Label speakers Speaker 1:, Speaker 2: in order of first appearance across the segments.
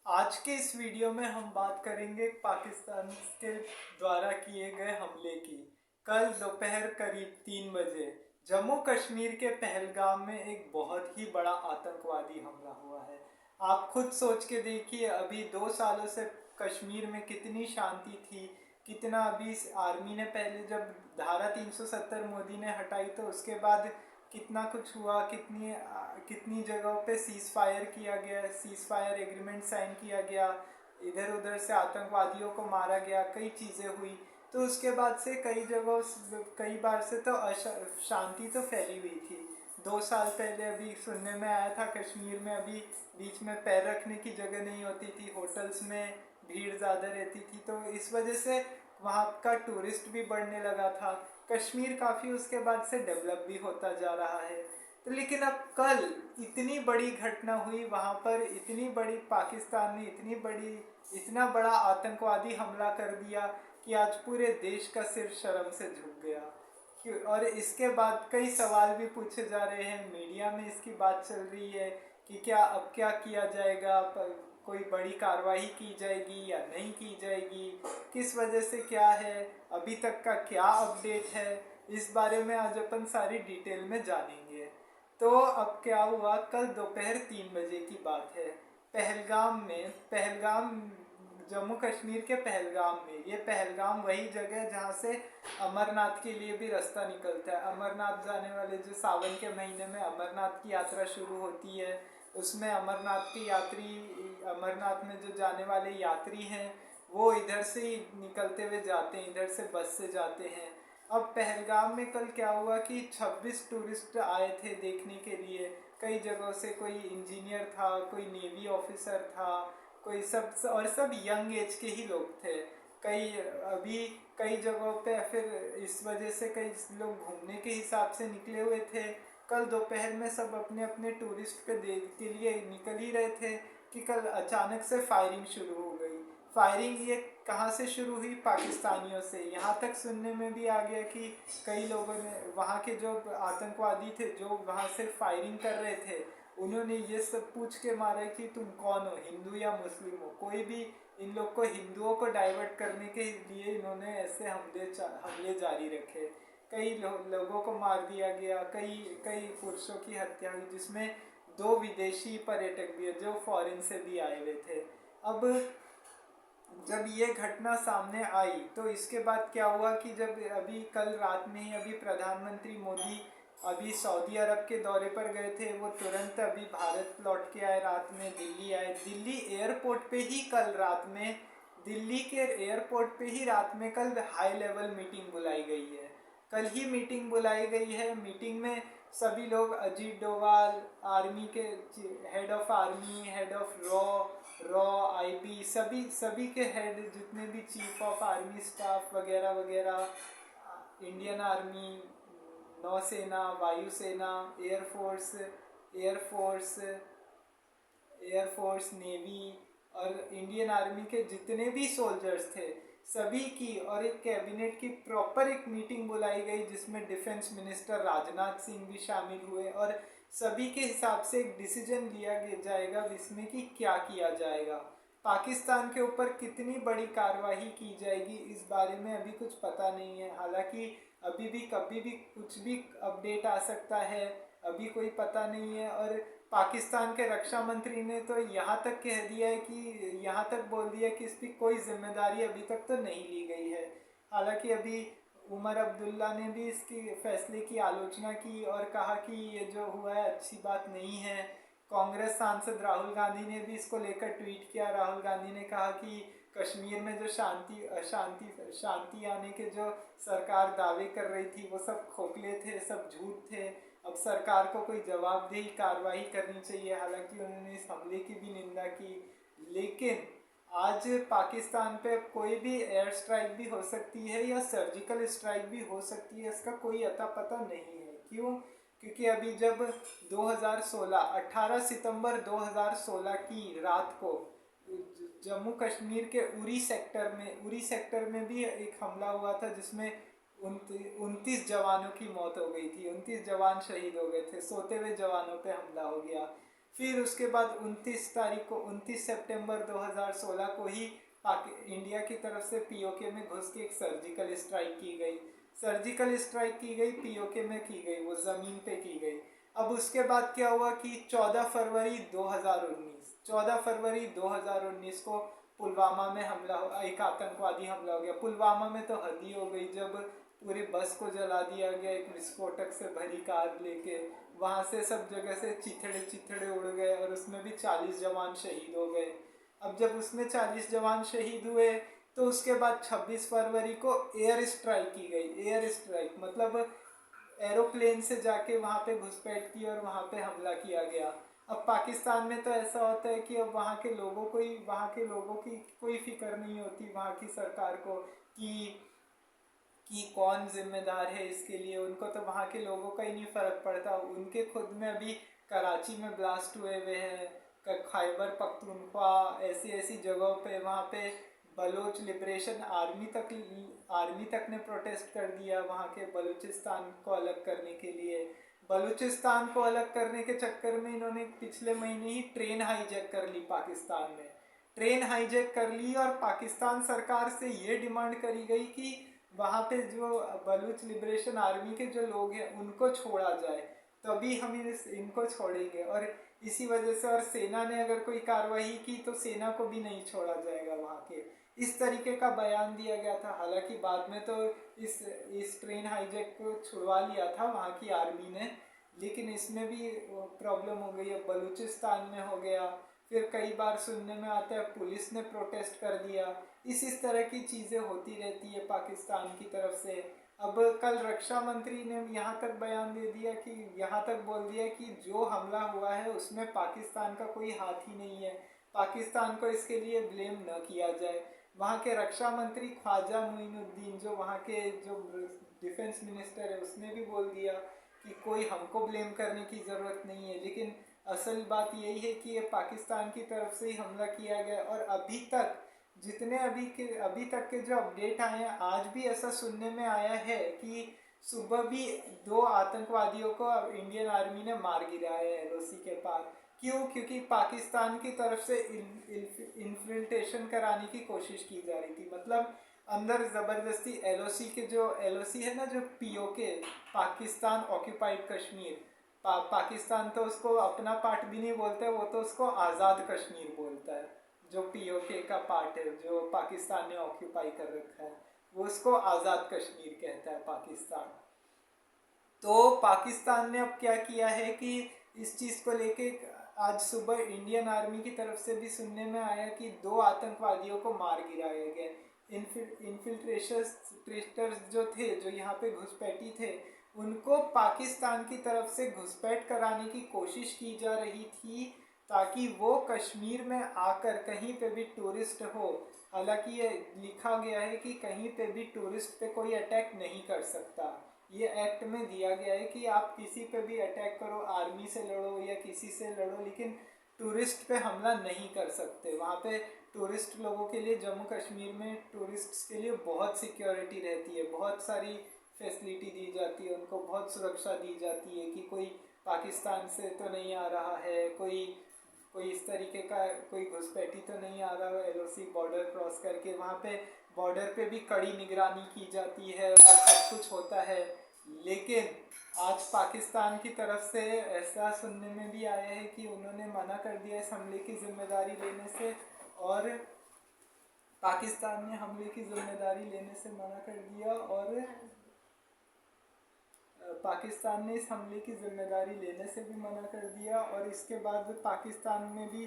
Speaker 1: आज के इस वीडियो में हम बात करेंगे पाकिस्तान के द्वारा किए गए हमले की। कल दोपहर करीब 3 बजे जम्मू कश्मीर के पहलगाम में एक बहुत ही बड़ा आतंकवादी हमला हुआ है। आप खुद सोच के देखिए, अभी 2 सालों से कश्मीर में कितनी शांति थी, कितना अभी आर्मी ने पहले जब धारा 370 मोदी ने हटाई तो उसके बाद कितना कुछ हुआ, कितनी कितनी जगहों पे सीज फायर किया गया, सीज फायर एग्रीमेंट साइन किया गया, इधर उधर से आतंकवादियों को मारा गया, कई चीज़ें हुई। तो उसके बाद से कई जगहों कई बार से तो शांति तो फैली हुई थी। 2 साल पहले अभी सुनने में आया था कश्मीर में अभी बीच में पैर रखने की जगह नहीं होती थी, होटल्स में भीड़ ज़्यादा रहती थी, तो इस वजह से वहाँ का टूरिस्ट भी बढ़ने लगा था। कश्मीर काफ़ी उसके बाद से डेवलप भी होता जा रहा है। तो लेकिन अब कल इतनी बड़ी घटना हुई वहाँ पर, इतनी बड़ी पाकिस्तान ने इतना बड़ा आतंकवादी हमला कर दिया कि आज पूरे देश का सिर शर्म से झुक गया। और इसके बाद कई सवाल भी पूछे जा रहे हैं, मीडिया में इसकी बात चल रही है कि क्या अब क्या किया जाएगा, कोई बड़ी कार्रवाई की जाएगी या नहीं की जाएगी, किस वजह से क्या है, अभी तक का क्या अपडेट है, इस बारे में आज अपन सारी डिटेल में जानेंगे। तो अब क्या हुआ, कल दोपहर 3 बजे की बात है। पहलगाम जम्मू कश्मीर के पहलगाम में, ये पहलगाम वही जगह है जहाँ से अमरनाथ के लिए भी रास्ता निकलता है। अमरनाथ जाने वाले जो सावन के महीने में अमरनाथ की यात्रा शुरू होती है, उसमें अमरनाथ में जो जाने वाले यात्री हैं वो इधर से ही निकलते हुए जाते हैं, इधर से बस से जाते हैं। अब पहलगाम में कल क्या हुआ कि 26 टूरिस्ट आए थे देखने के लिए, कई जगहों से, कोई इंजीनियर था, कोई नेवी ऑफिसर था, कोई सब यंग एज के ही लोग थे। कई अभी कई जगहों पे फिर इस वजह से कई लोग घूमने के हिसाब से निकले हुए थे। कल दोपहर में सब अपने अपने टूरिस्ट के लिए निकल ही रहे थे कि कल अचानक से फायरिंग शुरू हो गई। फायरिंग ये कहाँ से शुरू हुई? पाकिस्तानियों से। यहाँ तक सुनने में भी आ गया कि कई लोगों ने, वहाँ के जो आतंकवादी थे जो वहाँ से फायरिंग कर रहे थे, उन्होंने ये सब पूछ के मारा कि तुम कौन हो, हिंदू या मुस्लिम हो। कोई भी इन लोग को, हिंदुओं को डाइवर्ट करने के लिए इन्होंने ऐसे हमले जारी रखे। कई लोगों को मार दिया गया, कई कई पुरुषों की हत्या हुई, जिसमें 2 विदेशी पर्यटक भी है जो फॉरेन से भी आए हुए थे। अब जब ये घटना सामने आई तो इसके बाद क्या हुआ कि जब अभी कल रात में ही अभी प्रधानमंत्री मोदी अभी सऊदी अरब के दौरे पर गए थे, वो तुरंत अभी भारत लौट के आए, रात में दिल्ली आए। दिल्ली के एयरपोर्ट पे ही रात में कल हाई लेवल मीटिंग बुलाई गई है। कल ही मीटिंग बुलाई गई है। मीटिंग में सभी लोग, अजीत डोभाल, आर्मी के head of army, head of raw IB, सभी सभी के हेड, जितने भी चीफ ऑफ आर्मी स्टाफ वगैरह वगैरह, इंडियन आर्मी, नौसेना, वायुसेना, एयरफोर्स एयरफोर्स, नेवी और इंडियन आर्मी के जितने भी सोल्जर्स थे, सभी की और एक कैबिनेट की प्रॉपर एक मीटिंग बुलाई गई, जिसमें डिफेंस मिनिस्टर राजनाथ सिंह भी शामिल हुए और सभी के हिसाब से एक डिसीजन लिया जाएगा जिसमें कि क्या किया जाएगा। पाकिस्तान के ऊपर कितनी बड़ी कार्रवाई की जाएगी इस बारे में अभी कुछ पता नहीं है। हालांकि अभी भी कभी भी कुछ भी अपडेट आ सकता है, अभी कोई पता नहीं है। और पाकिस्तान के रक्षा मंत्री ने तो यहाँ तक कह दिया है कि, यहाँ तक बोल दिया कि इसकी कोई जिम्मेदारी अभी तक तो नहीं ली गई है। हालांकि अभी उमर अब्दुल्ला ने भी इसकी फैसले की आलोचना की और कहा कि ये जो हुआ है अच्छी बात नहीं है। कांग्रेस सांसद राहुल गांधी ने भी इसको लेकर ट्वीट किया। राहुल गांधी ने कहा कि कश्मीर में जो शांति आने के जो सरकार दावे कर रही थी वो सब खोखले थे, सब झूठ थे। अब सरकार को कोई जवाबदेही कार्रवाई करनी चाहिए। हालांकि उन्होंने इस हमले की भी निंदा की, लेकिन आज पाकिस्तान पे कोई भी एयर स्ट्राइक भी हो सकती है या सर्जिकल स्ट्राइक भी हो सकती है, इसका कोई अता पता नहीं है। क्यों? क्योंकि अभी जब 18 सितंबर 2016 की रात को जम्मू कश्मीर के उरी सेक्टर में भी एक हमला हुआ था, जिसमें 29 जवानों की मौत हो गई थी, 29 जवान शहीद हो गए थे, सोते हुए जवानों पे हमला हो गया। फिर उसके बाद 29 सितंबर 2016 को ही इंडिया की तरफ से पीओके में घुस के एक सर्जिकल स्ट्राइक की गई। सर्जिकल स्ट्राइक की गई पीओके में की गई, वो ज़मीन पे की गई। अब उसके बाद क्या हुआ कि 14 फरवरी 2019 को पुलवामा में हमला, एक आतंकवादी हमला हो गया। पुलवामा में तो हद ही हो गई, जब पूरी बस को जला दिया गया एक विस्फोटक से भरी कार लेके। वहाँ से सब जगह से चिथड़े चिथड़े उड़ गए और उसमें भी 40 जवान शहीद हो गए। अब जब उसमें 40 जवान शहीद हुए तो उसके बाद 26 फरवरी को एयर स्ट्राइक की गई। एयर स्ट्राइक मतलब एरोप्लेन से जाके वहाँ पे घुसपैठ की और वहाँ पे हमला किया गया। अब पाकिस्तान में तो ऐसा होता है कि अब वहाँ के लोगों की कोई फिक्र नहीं होती वहाँ की सरकार को कि कौन जिम्मेदार है इसके लिए। उनको तो वहाँ के लोगों का ही नहीं फर्क पड़ता। उनके खुद में अभी कराची में ब्लास्ट हुए हुए हैं, खैबर पख्तूनख्वा, ऐसी ऐसी जगहों पे वहाँ पे बलोच लिबरेशन आर्मी तक ने प्रोटेस्ट कर दिया वहाँ के बलूचिस्तान को अलग करने के लिए। बलूचिस्तान को अलग करने के चक्कर में इन्होंने पिछले महीने ही ट्रेन हाईजैक कर ली पाकिस्तान में। ट्रेन हाईजैक कर ली और पाकिस्तान सरकार से ये डिमांड करी गई कि वहाँ पे जो बलूच लिबरेशन आर्मी के जो लोग हैं उनको छोड़ा जाए, तभी हम इनको छोड़ेंगे। और इसी वजह से, और सेना ने अगर कोई कार्रवाई की तो सेना को भी नहीं छोड़ा जाएगा वहाँ के, इस तरीके का बयान दिया गया था। हालांकि बाद में तो इस ट्रेन हाईजैक को छुड़वा लिया था वहाँ की आर्मी ने, लेकिन इसमें भी प्रॉब्लम हो गई है। बलूचिस्तान में हो गया, फिर कई बार सुनने में आता है पुलिस ने प्रोटेस्ट कर दिया। इस तरह की चीज़ें होती रहती है पाकिस्तान की तरफ से। अब कल रक्षा मंत्री ने यहाँ तक बयान दे दिया कि यहाँ तक बोल दिया कि जो हमला हुआ है उसमें पाकिस्तान का कोई हाथ ही नहीं है, पाकिस्तान को इसके लिए ब्लेम न किया जाए। वहाँ के रक्षा मंत्री ख्वाजा मोइनुद्दीन, जो वहाँ के जो डिफेंस मिनिस्टर है, उसने भी बोल दिया कि कोई हमको ब्लेम करने की ज़रूरत नहीं है। लेकिन असल बात यही है कि ये पाकिस्तान की तरफ से ही हमला किया गया। और अभी तक के जो अपडेट आए हैं, आज भी ऐसा सुनने में आया है कि सुबह भी 2 आतंकवादियों को इंडियन आर्मी ने मार गिराया है एलओसी के पास। क्यों? क्योंकि पाकिस्तान की तरफ से इन्फिल्ट्रेशन कराने की कोशिश की जा रही थी। मतलब अंदर ज़बरदस्ती एलओसी है ना, जो पीओके, पाकिस्तान ऑक्यूपाइड कश्मीर, पाकिस्तान तो उसको अपना पार्ट भी नहीं बोलता है, वो तो उसको आज़ाद कश्मीर बोलता है। जो पीओके का पार्ट है जो पाकिस्तान ने ऑक्यूपाई कर रखा है, वो उसको आज़ाद कश्मीर कहता है पाकिस्तान। तो पाकिस्तान ने अब क्या किया है कि इस चीज़ को लेके आज सुबह इंडियन आर्मी की तरफ से भी सुनने में आया कि 2 आतंकवादियों को मार गिराया गया। इन्फिल्ट्रेटर्स जो थे, जो यहाँ पे घुसपैठी थे, उनको पाकिस्तान की तरफ से घुसपैठ कराने की कोशिश की जा रही थी ताकि वो कश्मीर में आकर कहीं पे भी टूरिस्ट हो। हालांकि ये लिखा गया है कि कहीं पे भी टूरिस्ट पे कोई अटैक नहीं कर सकता। ये एक्ट में दिया गया है कि आप किसी पे भी अटैक करो, आर्मी से लड़ो या किसी से लड़ो, लेकिन टूरिस्ट पे हमला नहीं कर सकते। वहाँ पे टूरिस्ट लोगों के लिए, जम्मू कश्मीर में टूरिस्ट्स के लिए बहुत सिक्योरिटी रहती है, बहुत सारी फैसिलिटी दी जाती है, उनको बहुत सुरक्षा दी जाती है कि कोई पाकिस्तान से तो नहीं आ रहा है, कोई इस तरीके का कोई घुसपैठी तो नहीं आ रहा है एलओसी बॉर्डर क्रॉस करके। वहाँ पे बॉर्डर पे भी कड़ी निगरानी की जाती है और सब कुछ होता है। लेकिन आज पाकिस्तान की तरफ से ऐसा सुनने में भी आया है कि उन्होंने मना कर दिया इस हमले की जिम्मेदारी लेने से, और पाकिस्तान ने हमले की जिम्मेदारी लेने से मना कर दिया, और पाकिस्तान ने इस हमले की जिम्मेदारी लेने से भी मना कर दिया। और इसके बाद पाकिस्तान में भी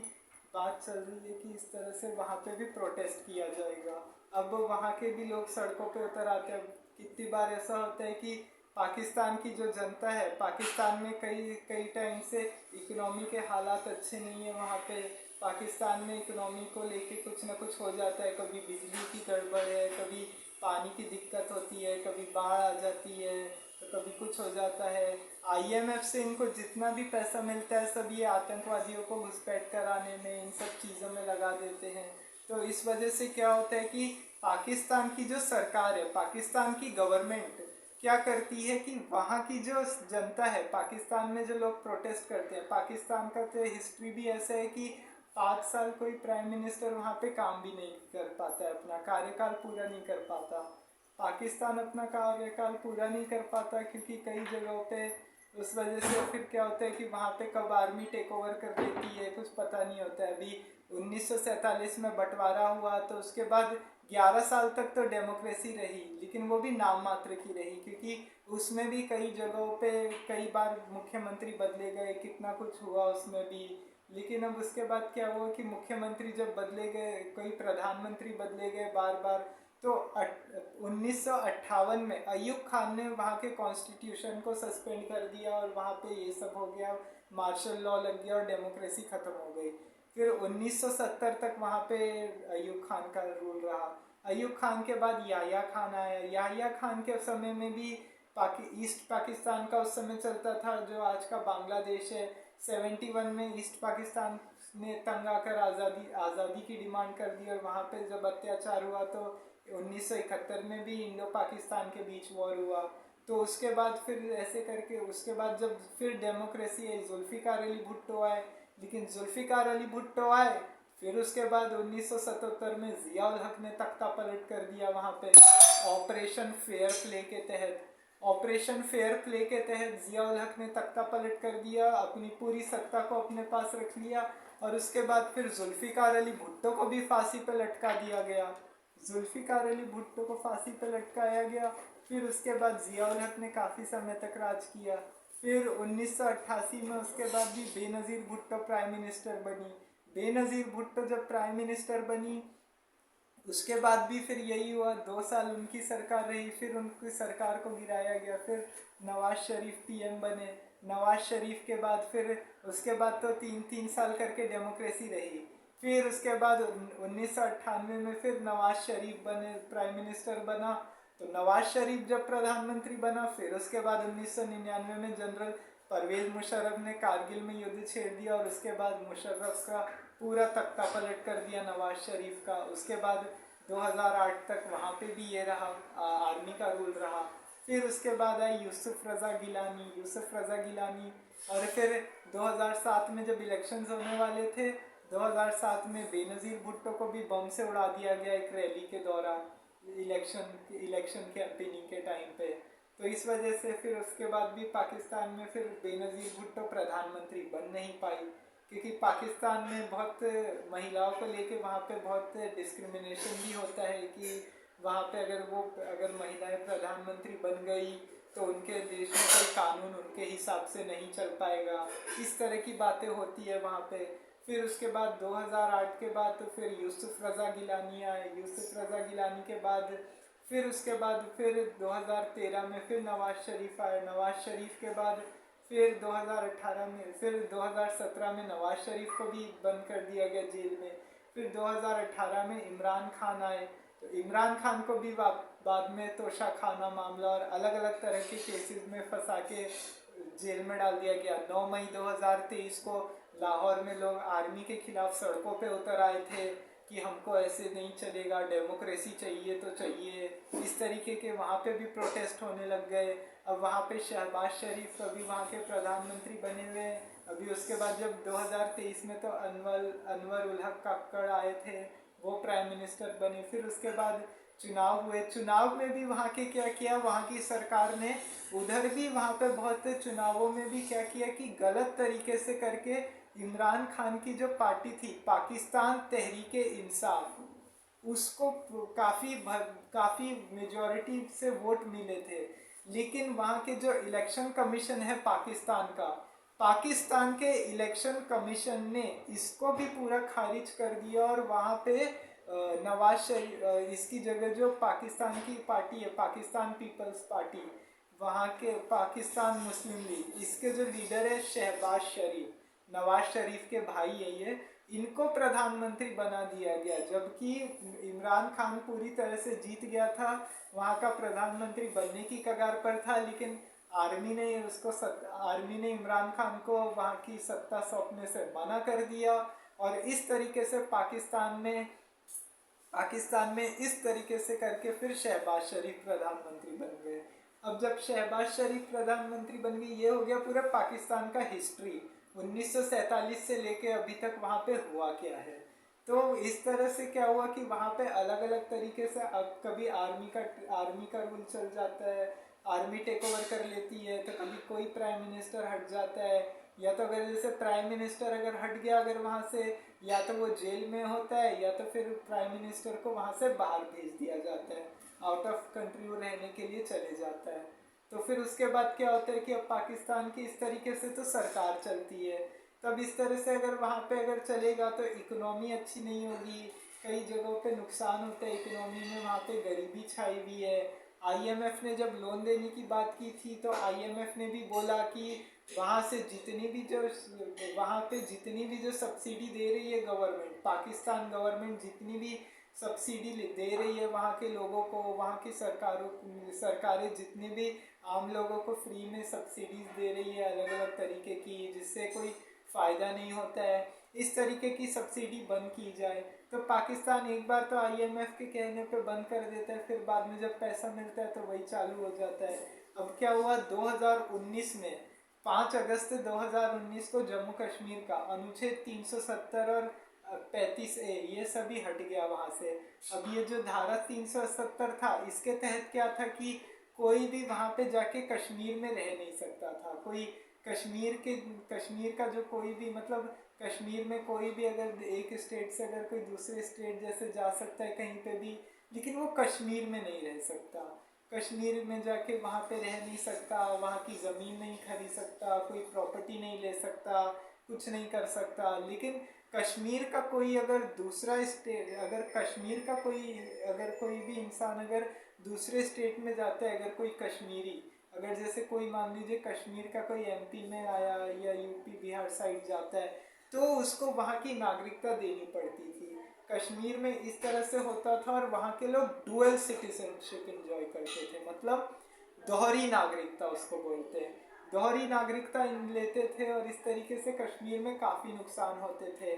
Speaker 1: बात चल रही है कि इस तरह से वहाँ पे भी प्रोटेस्ट किया जाएगा। अब वहाँ के भी लोग सड़कों पे उतर आते हैं। कितनी बार ऐसा होता है कि पाकिस्तान की जो जनता है, पाकिस्तान में कई टाइम से इकोनॉमी के हालात अच्छे नहीं है। वहाँ पे पाकिस्तान में इकोनॉमी को लेके कुछ ना कुछ हो जाता है, कभी बिजली की गड़बड़ है, कभी पानी की दिक्कत होती है, कभी बाढ़ आ जाती है, तो कभी कुछ हो जाता है। आईएमएफ से इनको जितना भी पैसा मिलता है सब ये आतंकवादियों को घुसपैठ कराने में, इन सब चीज़ों में लगा देते हैं। तो इस वजह से क्या होता है कि पाकिस्तान की जो सरकार है, पाकिस्तान की गवर्नमेंट, क्या करती है कि वहाँ की जो जनता है, पाकिस्तान में जो लोग प्रोटेस्ट करते हैं, पाकिस्तान का तो हिस्ट्री भी ऐसा है कि 5 साल कोई प्राइम मिनिस्टर वहाँ पे काम भी नहीं कर पाता है, अपना कार्यकाल पूरा नहीं कर पाता। पाकिस्तान अपना कार्यकाल पूरा नहीं कर पाता क्योंकि कई जगहों पे उस वजह से फिर क्या होता है कि वहाँ पे कब आर्मी टेक ओवर कर लेती है कुछ पता नहीं होता है। अभी 1947 में बंटवारा हुआ तो उसके बाद 11 साल तक तो डेमोक्रेसी रही, लेकिन वो भी नाम मात्र की रही क्योंकि उसमें भी कई जगहों पे कई बार मुख्यमंत्री बदले गए, कितना कुछ हुआ उसमें भी। लेकिन अब उसके बाद क्या हुआ कि मुख्यमंत्री जब बदले गए, कई प्रधानमंत्री बदले गए बार बार, तो 1958 में अयूब खान ने वहाँ के कॉन्स्टिट्यूशन को सस्पेंड कर दिया और वहाँ पे ये सब हो गया, मार्शल लॉ लग गया और डेमोक्रेसी ख़त्म हो गई। फिर 1970 तक वहाँ पे अयूब खान का रूल रहा। अयूब खान के बाद याह्या खान आया। याह्या खान के समय में भी ईस्ट पाकिस्तान का उस समय चलता था जो आज का बांग्लादेश है। 71 में ईस्ट पाकिस्तान ने तंग आकर आज़ादी की डिमांड कर दी और वहाँ पे जब अत्याचार हुआ तो 1971 में भी इंडो पाकिस्तान के बीच वॉर हुआ। तो उसके बाद फिर ऐसे करके उसके बाद जब फिर डेमोक्रेसी आई, जुल्फ़िकार अली भुट्टो आए। लेकिन जुल्फ़िकार अली भुट्टो आए फिर उसके बाद 1977 में ज़ियाउल हक ने तख्ता पलट कर दिया वहाँ पे ऑपरेशन फेयर प्ले के तहत। ऑपरेशन फेयर प्ले के तहत ज़ियाउल हक ने तख्ता पलट कर दिया, अपनी पूरी सत्ता को अपने पास रख लिया और उसके बाद फिर जुल्फ़िकार अली भुट्टो को भी फांसी पर लटका दिया गया। जुल्फ़िकार अली भुट्टो को फांसी पर लटकाया गया। फिर उसके बाद ज़ियाउल हक ने काफ़ी समय तक राज किया। फिर 1988 में उसके बाद भी बेनज़ीर भुट्टो प्राइम मिनिस्टर बनी। बेनज़ीर भुट्टो जब प्राइम मिनिस्टर बनी उसके बाद भी फिर यही हुआ, 2 साल उनकी सरकार रही, फिर उनकी सरकार को गिराया गया। फिर नवाज शरीफ पीएम बने। नवाज शरीफ के बाद फिर उसके बाद तो 3-3 साल करके डेमोक्रेसी रही। फिर उसके बाद 1998 में फिर नवाज शरीफ बने, प्राइम मिनिस्टर बना। तो नवाज शरीफ जब प्रधानमंत्री बना फिर उसके बाद 1999 में जनरल परवेज मुशर्रफ ने कारगिल में युद्ध छेड़ दिया और उसके बाद मुशर्रफ का पूरा तख्ता पलट कर दिया नवाज शरीफ का। उसके बाद 2008 तक वहाँ पे भी ये रहा, आर्मी का रूल रहा। फिर उसके बाद आई यूसुफ रज़ा गिलानी। और फिर 2007 में जब इलेक्शंस होने वाले थे, 2007 में बेनज़ीर भुट्टो को भी बम से उड़ा दिया गया एक रैली के दौरान, इलेक्शन कैंपेनिंग के टाइम पे। तो इस वजह से फिर उसके बाद भी पाकिस्तान में फिर बेनज़ीर भुट्टो प्रधानमंत्री बन नहीं पाई क्योंकि पाकिस्तान में बहुत महिलाओं को लेके वहाँ पे बहुत डिस्क्रिमिनेशन भी होता है कि वहाँ पे अगर महिलाएं प्रधानमंत्री बन गई तो उनके देश में कोई कानून उनके हिसाब से नहीं चल पाएगा, इस तरह की बातें होती है वहाँ पे। फिर उसके बाद 2008 के बाद तो फिर यूसुफ रज़ा गिलानी आए। यूसुफ रज़ा गिलानी के बाद फिर उसके बाद फिर 2013 में फिर नवाज शरीफ आए। नवाज शरीफ के बाद फिर 2018 में फिर 2017 में नवाज शरीफ को भी बंद कर दिया गया जेल में। फिर 2018 में इमरान खान आए। तो इमरान खान को भी बाद में तोशाखाना मामला और अलग अलग तरह के केसेस में फंसा के जेल में डाल दिया गया। 9 मई 2023 को लाहौर में लोग आर्मी के खिलाफ सड़कों पे उतर आए थे कि हमको ऐसे नहीं चलेगा, डेमोक्रेसी चाहिए तो चाहिए, इस तरीके के वहाँ पे भी प्रोटेस्ट होने लग गए। अब वहाँ पे शहबाज शरीफ अभी वहाँ के प्रधानमंत्री बने हुए हैं। अभी उसके बाद जब 2023 में तो अनवर उल हक कक्कड़ आए थे, वो प्राइम मिनिस्टर बने। फिर उसके बाद चुनाव हुए। चुनाव में भी वहाँ के क्या किया, वहाँ की सरकार ने उधर भी वहाँ पे बहुत चुनावों में भी क्या किया कि गलत तरीके से करके इमरान खान की जो पार्टी थी पाकिस्तान तहरीके इंसाफ, उसको काफ़ी मेजॉरिटी से वोट मिले थे। लेकिन वहाँ के जो इलेक्शन कमीशन है पाकिस्तान के इलेक्शन कमीशन ने इसको भी पूरा खारिज कर दिया और वहाँ पे नवाज शरीफ इसकी जगह जो पाकिस्तान की पार्टी है पाकिस्तान पीपल्स पार्टी, वहाँ के पाकिस्तान मुस्लिम लीग, इसके जो लीडर है शहबाज शरीफ, नवाज शरीफ के भाई है ये, इनको प्रधानमंत्री बना दिया गया। जबकि इमरान खान पूरी तरह से जीत गया था, वहाँ का प्रधानमंत्री बनने की कगार पर था, लेकिन आर्मी ने इमरान खान को वहाँ की सत्ता सौंपने से मना कर दिया और इस तरीके से पाकिस्तान में इस तरीके से करके फिर शहबाज शरीफ प्रधानमंत्री बन गए। अब जब शहबाज शरीफ प्रधानमंत्री बन गई, ये हो गया पूरा पाकिस्तान का हिस्ट्री 1947 से लेके अभी तक वहाँ पे हुआ क्या है। तो इस तरह से क्या हुआ कि वहाँ पे अलग अलग तरीके से अब कभी आर्मी का रूल चल जाता है, आर्मी टेक ओवर कर लेती है, तो कभी कोई प्राइम मिनिस्टर हट जाता है, या तो अगर जैसे प्राइम मिनिस्टर अगर हट गया अगर वहाँ से, या तो वो जेल में होता है या तो फिर प्राइम मिनिस्टर को वहाँ से बाहर भेज दिया जाता है, आउट ऑफ कंट्री वो रहने के लिए चले जाता है। तो फिर उसके बाद क्या होता है कि अब पाकिस्तान की इस तरीके से तो सरकार चलती है। तब इस तरह से अगर वहाँ पे अगर चलेगा तो इकोनॉमी अच्छी नहीं होगी, कई जगहों पे नुकसान होता है इकोनॉमी में, वहाँ पे गरीबी छाई हुई है। आईएमएफ ने जब लोन देने की बात की थी तो आईएमएफ ने भी बोला कि वहाँ से जितनी भी जो वहाँ पे जितनी भी जो सब्सिडी दे रही है गवर्नमेंट, पाकिस्तान गवर्नमेंट जितनी भी सब्सिडी दे रही है वहाँ के लोगों को, वहाँ की सरकारें जितने भी आम लोगों को फ्री में सब्सिडीज दे रही है अलग अलग तरीके की, जिससे कोई फ़ायदा नहीं होता है, इस तरीके की सब्सिडी बंद की जाए। तो पाकिस्तान एक बार तो आईएमएफ के कहने पे बंद कर देता है, फिर बाद में जब पैसा मिलता है तो वही चालू हो जाता है। अब क्या हुआ 2019 में, 5 अगस्त 2019 को जम्मू कश्मीर का अनुच्छेद 370 और 35A ये सभी हट गया वहाँ से। अब ये जो धारा 370 था इसके तहत क्या था कि कोई भी वहाँ पे जाके कश्मीर में रह नहीं सकता था, कोई कश्मीर का जो कोई भी मतलब कश्मीर में कोई भी अगर एक स्टेट से अगर कोई दूसरे स्टेट जैसे जा सकता है कहीं पे भी, लेकिन वो कश्मीर में नहीं रह सकता, कश्मीर में जाके वहाँ पे रह नहीं सकता, वहाँ की ज़मीन नहीं खरीद सकता, कोई प्रॉपर्टी नहीं ले सकता, कुछ नहीं कर सकता। लेकिन कश्मीर का कोई अगर दूसरा स्टेट, अगर कश्मीर का कोई भी इंसान अगर दूसरे स्टेट में जाता है, अगर कोई कश्मीरी अगर जैसे कोई मान लीजिए कश्मीर का कोई एमपी में आया या यूपी बिहार साइड जाता है तो उसको वहाँ की नागरिकता देनी पड़ती थी। कश्मीर में इस तरह से होता था और वहाँ के लोग डुअल सिटीजनशिप एंजॉय करते थे, मतलब दोहरी नागरिकता उसको बोलते हैं, दोहरी नागरिकता लेते थे और इस तरीके से कश्मीर में काफ़ी नुकसान होते थे।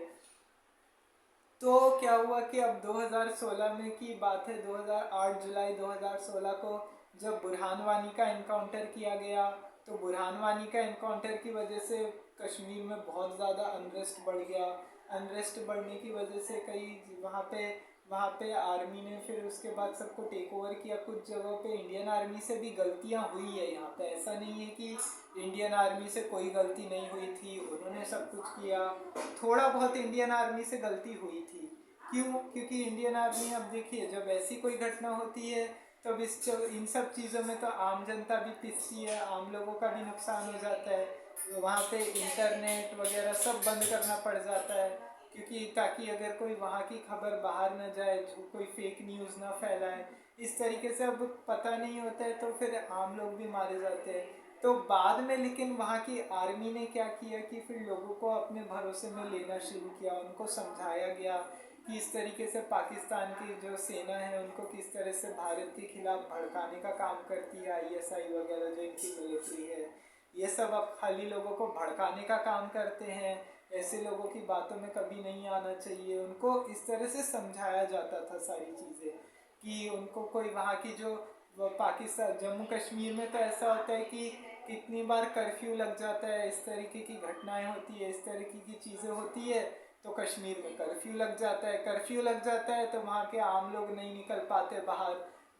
Speaker 1: तो क्या हुआ कि अब 2016 में की बात है, 2008 जुलाई 2016 को जब बुरहान वानी का इनकाउंटर किया गया, तो बुरहान वानी का इनकाउंटर की वजह से कश्मीर में बहुत ज़्यादा अनरेस्ट बढ़ गया। अनरेस्ट बढ़ने की वजह से कई वहाँ पे आर्मी ने फिर उसके बाद सबको टेक ओवर किया। कुछ जगहों पे इंडियन आर्मी से भी गलतियाँ हुई है, यहाँ पे ऐसा नहीं है कि इंडियन आर्मी से कोई गलती नहीं हुई थी, उन्होंने सब कुछ किया। थोड़ा बहुत इंडियन आर्मी से गलती हुई थी, क्यों? क्योंकि इंडियन आर्मी, अब देखिए जब ऐसी कोई घटना होती है तब इन सब चीज़ों में तो आम जनता भी पिसती है, आम लोगों का भी नुकसान हो जाता है, वहाँ पे इंटरनेट वगैरह सब बंद करना पड़ जाता है, क्योंकि ताकि अगर कोई वहाँ की खबर बाहर न जाए, कोई फेक न्यूज़ ना फैलाए, इस तरीके से अब पता नहीं होता है तो फिर आम लोग भी मारे जाते हैं। तो बाद में लेकिन वहाँ की आर्मी ने क्या किया कि फिर लोगों को अपने भरोसे में लेना शुरू किया, उनको समझाया गया कि इस तरीके से पाकिस्तान की जो सेना है उनको किस तरह से भारत के खिलाफ भड़काने का काम करती है, आईएसआई वगैरह जो इनकी मिलिट्री है, ये सब अब खाली लोगों को भड़काने का काम करते हैं, ऐसे लोगों की बातों में कभी नहीं आना चाहिए। उनको इस तरह से समझाया जाता था सारी चीज़ें कि उनको कोई वहाँ की जो पाकिस्तान जम्मू कश्मीर में तो ऐसा होता है कि कितनी बार कर्फ्यू लग जाता है, इस तरीके की घटनाएं होती है, इस तरीके की चीज़ें होती है, तो कश्मीर में कर्फ्यू लग जाता है। कर्फ्यू लग जाता है तो वहाँ के आम लोग नहीं निकल पाते बाहर,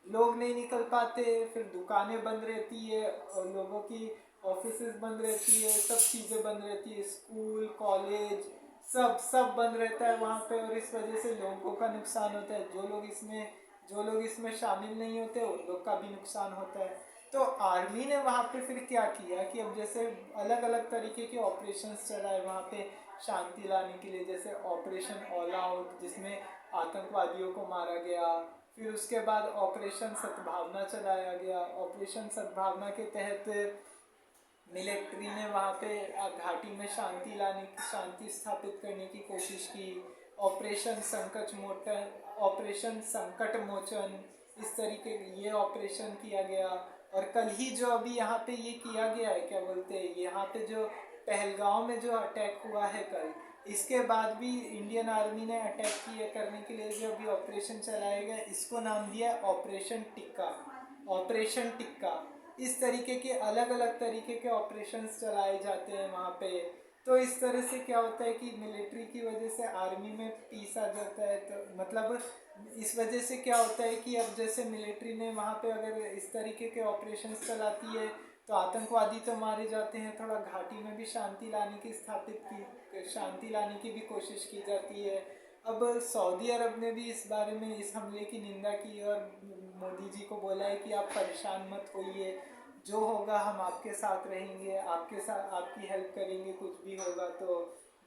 Speaker 1: लोग नहीं निकल पाते, फिर दुकानें बंद रहती है और लोगों की ऑफिसेज बंद रहती है, सब चीज़ें बंद रहती है, स्कूल कॉलेज सब बंद रहता है वहाँ पे, और इस वजह से लोगों का नुकसान होता है। जो लोग इसमें शामिल नहीं होते उन लोग का भी नुकसान होता है। तो आर्मी ने वहाँ पे फिर क्या किया कि अब जैसे अलग अलग तरीके के ऑपरेशंस चलाए वहाँ पे शांति लाने के लिए, जैसे ऑपरेशन ऑल आउट जिसमें आतंकवादियों को मारा गया, फिर उसके बाद ऑपरेशन सद्भावना चलाया गया। ऑपरेशन सद्भावना के तहत मिलिट्री ने वहाँ पे घाटी में शांति स्थापित करने की कोशिश की। ऑपरेशन संकट मोचन इस तरीके ये ऑपरेशन किया गया। और कल ही जो अभी यहाँ पे ये किया गया है, क्या बोलते हैं, यहाँ पे जो पहलगांव में जो अटैक हुआ है कल, इसके बाद भी इंडियन आर्मी ने अटैक किए करने के लिए जो अभी ऑपरेशन चलाया गया, इसको नाम दिया ऑपरेशन टिक्का। ऑपरेशन टिक्का इस तरीके के अलग अलग तरीके के ऑपरेशंस चलाए जाते हैं वहाँ पे। तो इस तरह से क्या होता है कि मिलिट्री की वजह से आर्मी में पीस आ जाता है। तो मतलब इस वजह से क्या होता है कि अब जैसे मिलिट्री ने वहाँ पे अगर इस तरीके के ऑपरेशंस चलाती है तो आतंकवादी तो मारे जाते हैं, थोड़ा घाटी में भी शांति लाने की भी कोशिश की जाती है। अब सऊदी अरब ने भी इस बारे में इस हमले की निंदा की और मोदी जी को बोला है कि आप परेशान मत होइए, जो होगा हम आपके साथ रहेंगे, आपके साथ आपकी हेल्प करेंगे, कुछ भी होगा तो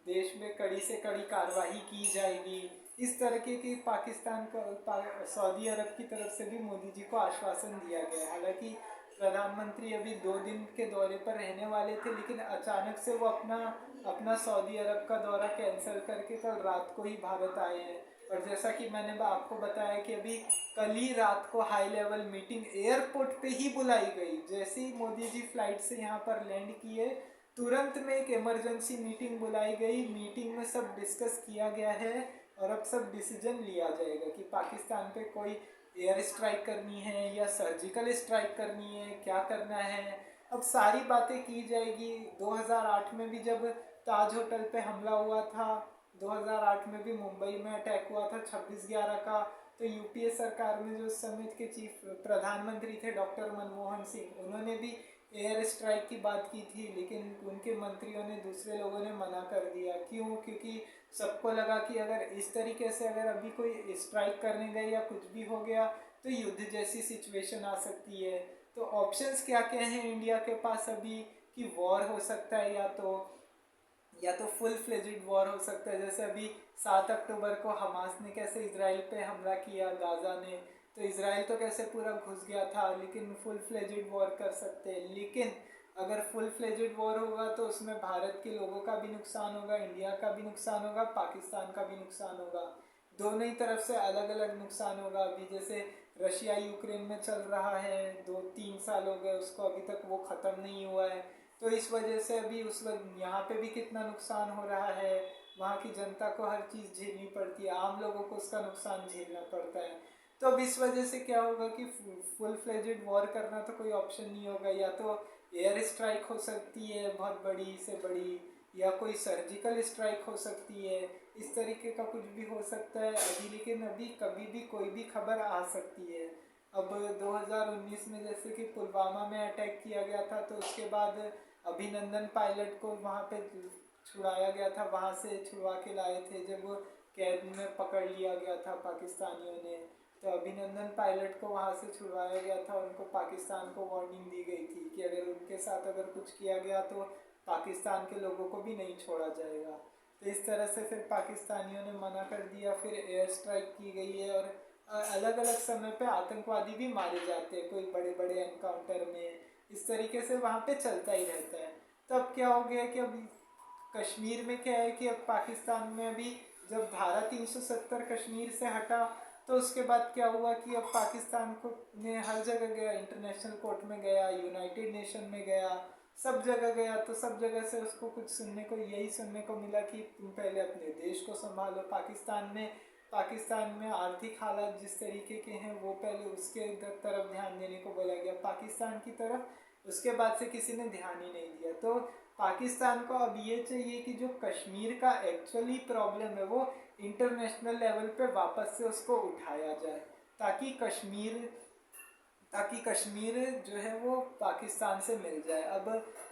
Speaker 1: देश में कड़ी से कड़ी कार्रवाई की जाएगी। इस तरीके की पाकिस्तान का सऊदी अरब की तरफ से भी मोदी जी को आश्वासन दिया गया। हालांकि प्रधानमंत्री अभी 2 दिन के दौरे पर रहने वाले थे, लेकिन अचानक से वो अपना सऊदी अरब का दौरा कैंसिल करके कल रात को ही भारत आए हैं। और जैसा कि मैंने आपको बताया कि अभी कल ही रात को हाई लेवल मीटिंग एयरपोर्ट पे ही बुलाई गई। जैसे ही मोदी जी फ्लाइट से यहाँ पर लैंड किए, तुरंत में एक इमरजेंसी मीटिंग बुलाई गई। मीटिंग में सब डिस्कस किया गया है और अब सब डिसीजन लिया जाएगा कि पाकिस्तान पे कोई एयर स्ट्राइक करनी है या सर्जिकल स्ट्राइक करनी है, क्या करना है। अब सारी बातें की जाएगी। 2008 में भी जब ताज होटल पे हमला हुआ था, 2008 में भी मुंबई में अटैक हुआ था 26/11 का, तो यूपीए सरकार में जो उस समय के चीफ प्रधानमंत्री थे डॉक्टर मनमोहन सिंह, उन्होंने भी एयर स्ट्राइक की बात की थी, लेकिन उनके मंत्रियों ने, दूसरे लोगों ने मना कर दिया। क्यों? क्योंकि सबको लगा कि अगर इस तरीके से अगर अभी कोई स्ट्राइक करने गए या कुछ भी हो गया तो युद्ध जैसी सिचुएशन आ सकती है। तो ऑप्शंस क्या क्या हैं इंडिया के पास अभी कि वॉर हो सकता है, या तो फुल फ्लेजेड वॉर हो सकता है। जैसे अभी 7 अक्टूबर को हमास ने कैसे इजराइल पे हमला किया गाजा में, तो इजराइल तो कैसे पूरा घुस गया था, लेकिन फुल फ्लेजेड वॉर कर सकते हैं। लेकिन अगर फुल फ्लेजेड वॉर होगा तो उसमें भारत के लोगों का भी नुकसान होगा, इंडिया का भी नुकसान होगा, पाकिस्तान का भी नुकसान होगा। दोनों ही तरफ से अलग अलग नुकसान होगा। अभी जैसे रशिया यूक्रेन में चल रहा है, 2-3 साल हो गए उसको, अभी तक वो ख़त्म नहीं हुआ है। तो इस वजह से अभी उस वक्त यहाँ पे भी कितना नुकसान हो रहा है। वहाँ की जनता को हर चीज़ झेलनी पड़ती है, आम लोगों को उसका नुकसान झेलना पड़ता है। तो अब इस वजह से क्या होगा कि फुल फ्लेजेड वॉर करना तो कोई ऑप्शन नहीं होगा। या तो एयर स्ट्राइक हो सकती है बहुत बड़ी से बड़ी, या कोई सर्जिकल स्ट्राइक हो सकती है, इस तरीके का कुछ भी हो सकता है अभी। लेकिन अभी कभी भी कोई भी खबर आ सकती है। अब 2019 में जैसे कि पुलवामा में अटैक किया गया था, तो उसके बाद अभिनंदन पायलट को वहाँ पे छुड़ाया गया था, वहाँ से छुड़वा के लाए थे जब वो कैद में पकड़ लिया गया था पाकिस्तानियों ने। तो अभिनंदन पायलट को वहाँ से छुड़वाया गया था, उनको पाकिस्तान को वार्निंग दी गई थी कि अगर उनके साथ अगर कुछ किया गया तो पाकिस्तान के लोगों को भी नहीं छोड़ा जाएगा। तो इस तरह से फिर पाकिस्तानियों ने मना कर दिया, फिर एयर स्ट्राइक की गई है। और अलग अलग समय पे आतंकवादी भी मारे जाते हैं कोई बड़े बड़े एनकाउंटर में। इस तरीके से वहाँ पे चलता ही रहता है। तो अब क्या हो गया कि अभी कश्मीर में क्या है कि अब पाकिस्तान में अभी जब धारा 370 कश्मीर से हटा, तो उसके बाद क्या हुआ कि अब पाकिस्तान को ने हर जगह गया, इंटरनेशनल कोर्ट में गया, यूनाइटेड नेशन में गया, सब जगह गया। तो सब जगह से उसको कुछ यही सुनने को मिला कि तुम पहले अपने देश को संभालो। पाकिस्तान में आर्थिक हालात जिस तरीके के हैं वो पहले उसके तरफ ध्यान देने को बोला गया पाकिस्तान की तरफ। उसके बाद से किसी ने ध्यान ही नहीं दिया। तो पाकिस्तान को अब ये चाहिए कि जो कश्मीर का एक्चुअली प्रॉब्लम है वो इंटरनेशनल लेवल पे वापस से उसको उठाया जाए, ताकि कश्मीर जो है वो पाकिस्तान से मिल जाए। अब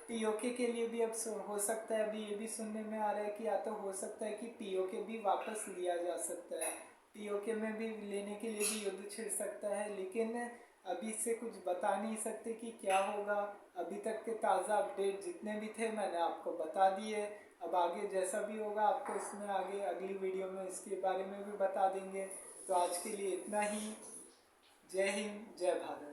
Speaker 1: पीओके के लिए भी अब हो सकता है, अभी ये भी सुनने में आ रहा है कि या तो हो सकता है कि पीओके भी वापस लिया जा सकता है, पीओके में भी लेने के लिए भी युद्ध छिड़ सकता है। लेकिन अभी से कुछ बता नहीं सकते कि क्या होगा। अभी तक के ताज़ा अपडेट जितने भी थे मैंने आपको बता दिए। अब आगे जैसा भी होगा आपको इसमें आगे अगली वीडियो में इसके बारे में भी बता देंगे। तो आज के लिए इतना ही। जय हिंद, जय भारत।